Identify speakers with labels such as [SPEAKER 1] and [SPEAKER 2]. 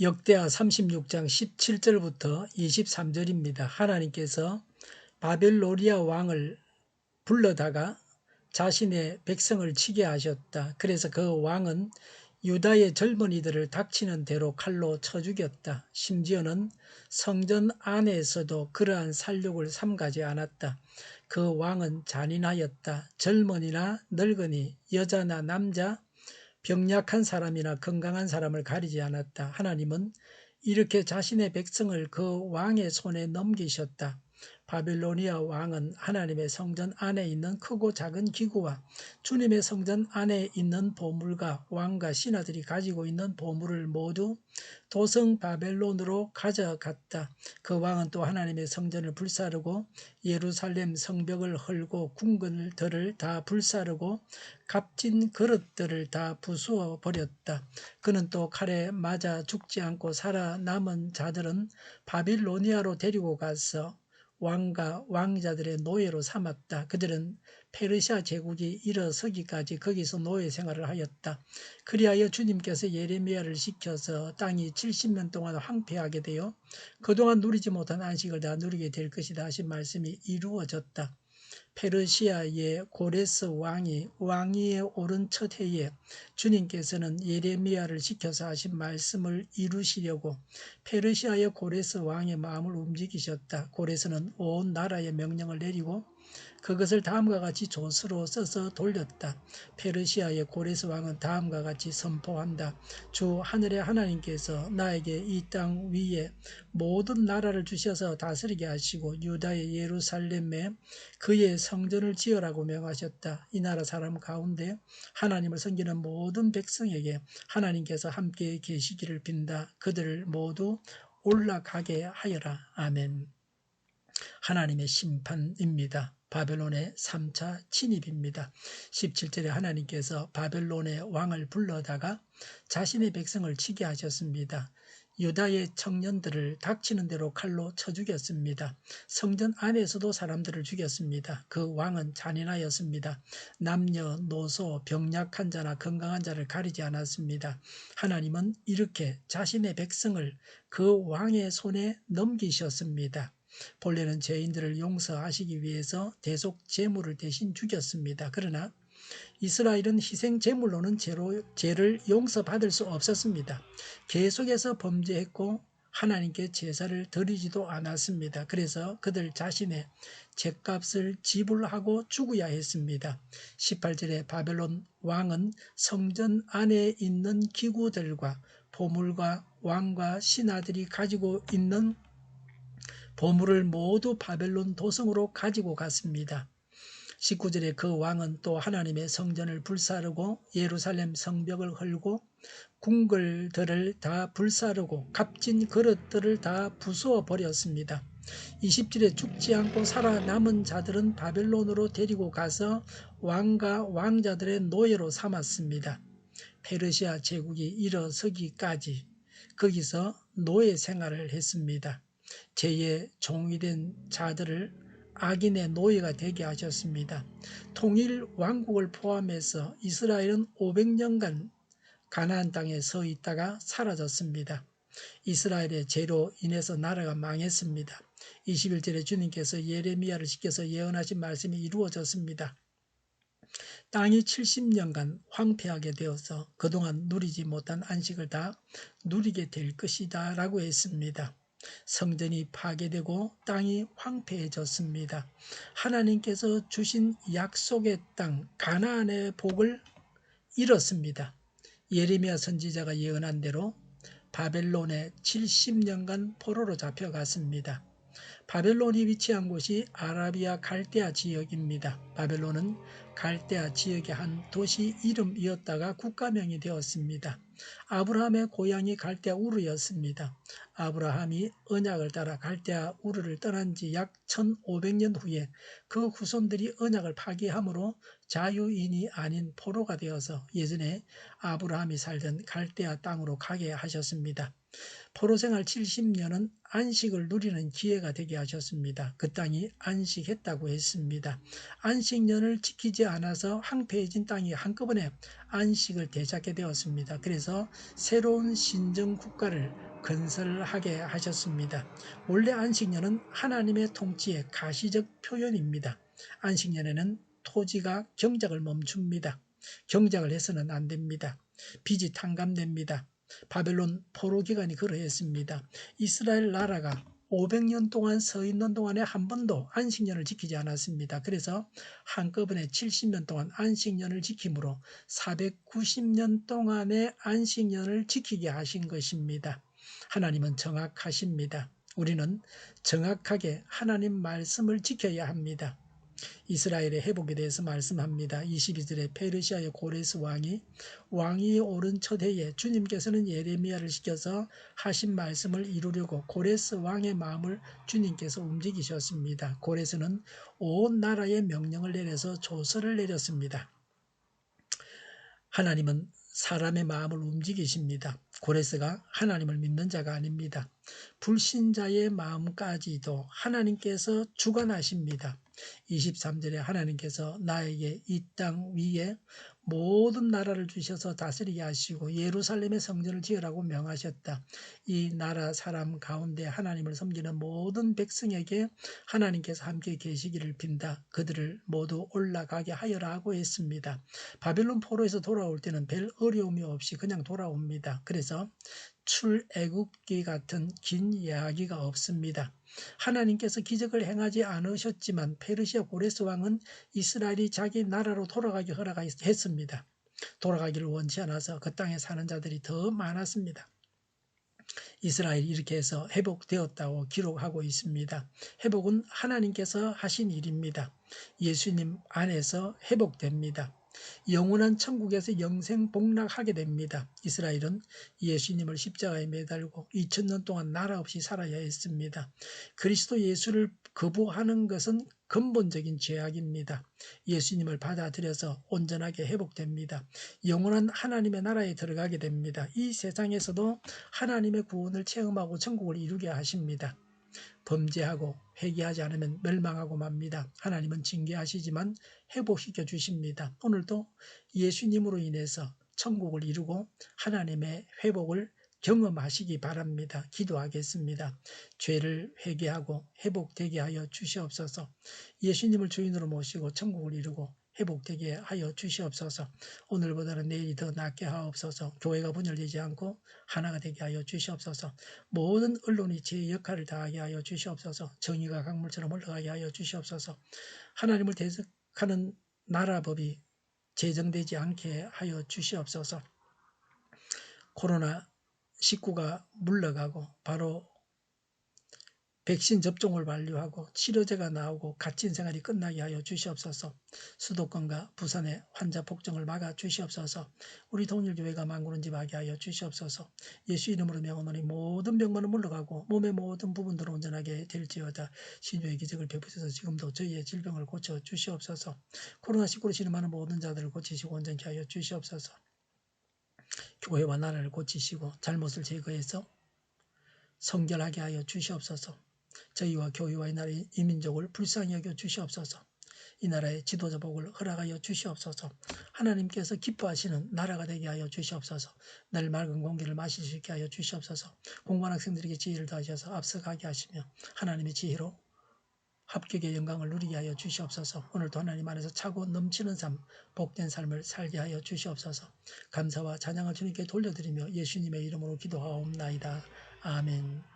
[SPEAKER 1] 역대하 36장 17절부터 23절입니다. 하나님께서 바벨로니아 왕을 불러다가 자신의 백성을 치게 하셨다. 그래서 그 왕은 유다의 젊은이들을 닥치는 대로 칼로 쳐 죽였다. 심지어는 성전 안에서도 그러한 살육을 삼가지 않았다. 그 왕은 잔인하였다. 젊은이나 늙은이, 여자나 남자, 병약한 사람이나 건강한 사람을 가리지 않았다. 하나님은 이렇게 자신의 백성을 그 왕의 손에 넘기셨다. 바빌로니아 왕은 하나님의 성전 안에 있는 크고 작은 기구와 주님의 성전 안에 있는 보물과 왕과 신하들이 가지고 있는 보물을 모두 도성 바벨론으로 가져갔다. 그 왕은 또 하나님의 성전을 불사르고 예루살렘 성벽을 헐고 궁궐들을 다 불사르고 값진 그릇들을 다 부수어 버렸다. 그는 또 칼에 맞아 죽지 않고 살아남은 자들은 바빌로니아로 데리고 가서 왕과 왕자들의 노예로 삼았다. 그들은 페르시아 제국이 일어서기까지 거기서 노예 생활을 하였다. 그리하여 주님께서 예레미야를 시켜서 땅이 70년 동안 황폐하게 되어 그동안 누리지 못한 안식을 다 누리게 될 것이다 하신 말씀이 이루어졌다. 페르시아의 고레스 왕이 왕위에 오른 첫 해에 주님께서는 예레미야를 시켜서 하신 말씀을 이루시려고 페르시아의 고레스 왕의 마음을 움직이셨다. 고레스는 온 나라에 명령을 내리고 그것을 다음과 같이 조서로 써서 돌렸다. 페르시아의 고레스 왕은 다음과 같이 선포한다. 주 하늘의 하나님께서 나에게 이 땅 위에 모든 나라를 주셔서 다스리게 하시고 유다의 예루살렘에 그의 성전을 지으라고 명하셨다. 이 나라 사람 가운데 하나님을 섬기는 모든 백성에게 하나님께서 함께 계시기를 빈다. 그들을 모두 올라가게 하여라. 아멘. 하나님의 심판입니다. 바벨론의 3차 침입입니다. 17절에 하나님께서 바벨론의 왕을 불러다가 자신의 백성을 치게 하셨습니다. 유다의 청년들을 닥치는 대로 칼로 쳐 죽였습니다. 성전 안에서도 사람들을 죽였습니다. 그 왕은 잔인하였습니다. 남녀노소, 병약한 자나 건강한 자를 가리지 않았습니다. 하나님은 이렇게 자신의 백성을 그 왕의 손에 넘기셨습니다. 본래는 죄인들을 용서하시기 위해서 대속 제물을 대신 죽였습니다. 그러나 이스라엘은 희생 제물로는 죄를 용서받을 수 없었습니다. 계속해서 범죄했고 하나님께 제사를 드리지도 않았습니다. 그래서 그들 자신의 죄값을 지불하고 죽어야 했습니다. 18절에 바벨론 왕은 성전 안에 있는 기구들과 보물과 왕과 신하들이 가지고 있는 보물을 모두 바벨론 도성으로 가지고 갔습니다. 19절에 그 왕은 또 하나님의 성전을 불사르고 예루살렘 성벽을 헐고 궁궐들을 다 불사르고 값진 그릇들을 다 부수어 버렸습니다. 20절에 죽지 않고 살아남은 자들은 바벨론으로 데리고 가서 왕과 왕자들의 노예로 삼았습니다. 페르시아 제국이 일어서기까지 거기서 노예 생활을 했습니다. 죄의 종이 된 자들을 악인의 노예가 되게 하셨습니다. 통일 왕국을 포함해서 이스라엘은 500년간 가나안 땅에 서 있다가 사라졌습니다. 이스라엘의 죄로 인해서 나라가 망했습니다. 21절에 주님께서 예레미야를 시켜서 예언하신 말씀이 이루어졌습니다. 땅이 70년간 황폐하게 되어서 그동안 누리지 못한 안식을 다 누리게 될 것이다 라고 했습니다. 성전이 파괴되고 땅이 황폐해졌습니다. 하나님께서 주신 약속의 땅 가나안의 복을 잃었습니다. 예레미야 선지자가 예언한 대로 바벨론에 70년간 포로로 잡혀갔습니다. 바벨론이 위치한 곳이 아라비아 갈대아 지역입니다. 바벨론은 갈대아 지역의 한 도시 이름이었다가 국가명이 되었습니다. 아브라함의 고향이 갈대아 우르였습니다. 아브라함이 언약을 따라 갈대아 우르를 떠난 지 약 1500년 후에 그 후손들이 언약을 파기함으로 자유인이 아닌 포로가 되어서 예전에 아브라함이 살던 갈대아 땅으로 가게 하셨습니다. 포로생활 70년은 안식을 누리는 기회가 되게 하셨습니다. 그 땅이 안식했다고 했습니다. 안식년을 지키지 좋지 않아서 황폐해진 땅이 한꺼번에 안식을 되찾게 되었습니다. 그래서 새로운 신정 국가를 건설하게 하셨습니다. 원래 안식년은 하나님의 통치의 가시적 표현입니다. 안식년에는 토지가 경작을 멈춥니다. 경작을 해서는 안 됩니다. 빚이 탕감됩니다. 바벨론 포로 기간이 그러했습니다. 이스라엘 나라가 500년 동안 서 있는 동안에 한 번도 안식년을 지키지 않았습니다. 그래서 한꺼번에 70년 동안 안식년을 지킴으로 490년 동안의 안식년을 지키게 하신 것입니다. 하나님은 정확하십니다. 우리는 정확하게 하나님 말씀을 지켜야 합니다. 이스라엘의 회복에 대해서 말씀합니다. 22절에 페르시아의 고레스 왕이 오른 첫 해에 주님께서는 예레미야를 시켜서 하신 말씀을 이루려고 고레스 왕의 마음을 주님께서 움직이셨습니다. 고레스는 온 나라에 명령을 내려서 조서를 내렸습니다. 하나님은 사람의 마음을 움직이십니다. 고레스가 하나님을 믿는 자가 아닙니다. 불신자의 마음까지도 하나님께서 주관하십니다. 23절에 하나님께서 나에게 이 땅 위에 모든 나라를 주셔서 다스리게 하시고 예루살렘의 성전을 지으라고 명하셨다. 이 나라 사람 가운데 하나님을 섬기는 모든 백성에게 하나님께서 함께 계시기를 빈다. 그들을 모두 올라가게 하여라고 했습니다. 바벨론 포로에서 돌아올 때는 별 어려움이 없이 그냥 돌아옵니다. 그래서 출애굽기 같은 긴 이야기가 없습니다. 하나님께서 기적을 행하지 않으셨지만 페르시아 고레스 왕은 이스라엘이 자기 나라로 돌아가기 허락했습니다. 돌아가기를 원치 않아서 그 땅에 사는 자들이 더 많았습니다. 이스라엘이 이렇게 해서 회복되었다고 기록하고 있습니다. 회복은 하나님께서 하신 일입니다. 예수님 안에서 회복됩니다. 영원한 천국에서 영생 복락하게 됩니다. 이스라엘은 예수님을 십자가에 매달고 2000년 동안 나라 없이 살아야 했습니다. 그리스도 예수를 거부하는 것은 근본적인 죄악입니다. 예수님을 받아들여서 온전하게 회복됩니다. 영원한 하나님의 나라에 들어가게 됩니다. 이 세상에서도 하나님의 구원을 체험하고 천국을 이루게 하십니다. 범죄하고 회개하지 않으면 멸망하고 맙니다. 하나님은 징계하시지만 회복시켜 주십니다. 오늘도 예수님으로 인해서 천국을 이루고 하나님의 회복을 경험하시기 바랍니다. 기도하겠습니다. 죄를 회개하고 회복되게 하여 주시옵소서. 예수님을 주인으로 모시고 천국을 이루고 회복되게 하여 주시옵소서. 오늘보다는 내일이 더 낫게 하옵소서. 교회가 분열되지 않고 하나가 되게 하여 주시옵소서. 모든 언론이 제 역할을 다하게 하여 주시옵소서. 정의가 강물처럼 흘러가게 하여 주시옵소서. 하나님을 대적하는 나라법이 제정되지 않게 하여 주시옵소서. 코로나19가 물러가고 바로 백신 접종을 완료하고 치료제가 나오고 갇힌 생활이 끝나게 하여 주시옵소서. 수도권과 부산의 환자 폭증을 막아 주시옵소서. 우리 통일교회가 만군은집하게 하여 주시옵소서. 예수 이름으로 명하노니 모든 병만은 물러가고 몸의 모든 부분들은 온전하게 될지어다. 신유의 기적을 베푸셔서 지금도 저희의 질병을 고쳐 주시옵소서. 코로나19로 신음하는 모든 자들을 고치시고 온전케 하여 주시옵소서. 교회와 나라를 고치시고 잘못을 제거해서 성결하게 하여 주시옵소서. 저희와 교회와 이 나라의 이민족을 불쌍히 여겨 주시옵소서. 이 나라의 지도자 복을 허락하여 주시옵소서. 하나님께서 기뻐하시는 나라가 되게 하여 주시옵소서. 늘 맑은 공기를 마실 수 있게 하여 주시옵소서. 공부한 학생들에게 지혜를 더하셔서 앞서가게 하시며 하나님의 지혜로 합격의 영광을 누리게 하여 주시옵소서. 오늘도 하나님 안에서 차고 넘치는 삶, 복된 삶을 살게 하여 주시옵소서. 감사와 찬양을 주님께 돌려드리며 예수님의 이름으로 기도하옵나이다. 아멘.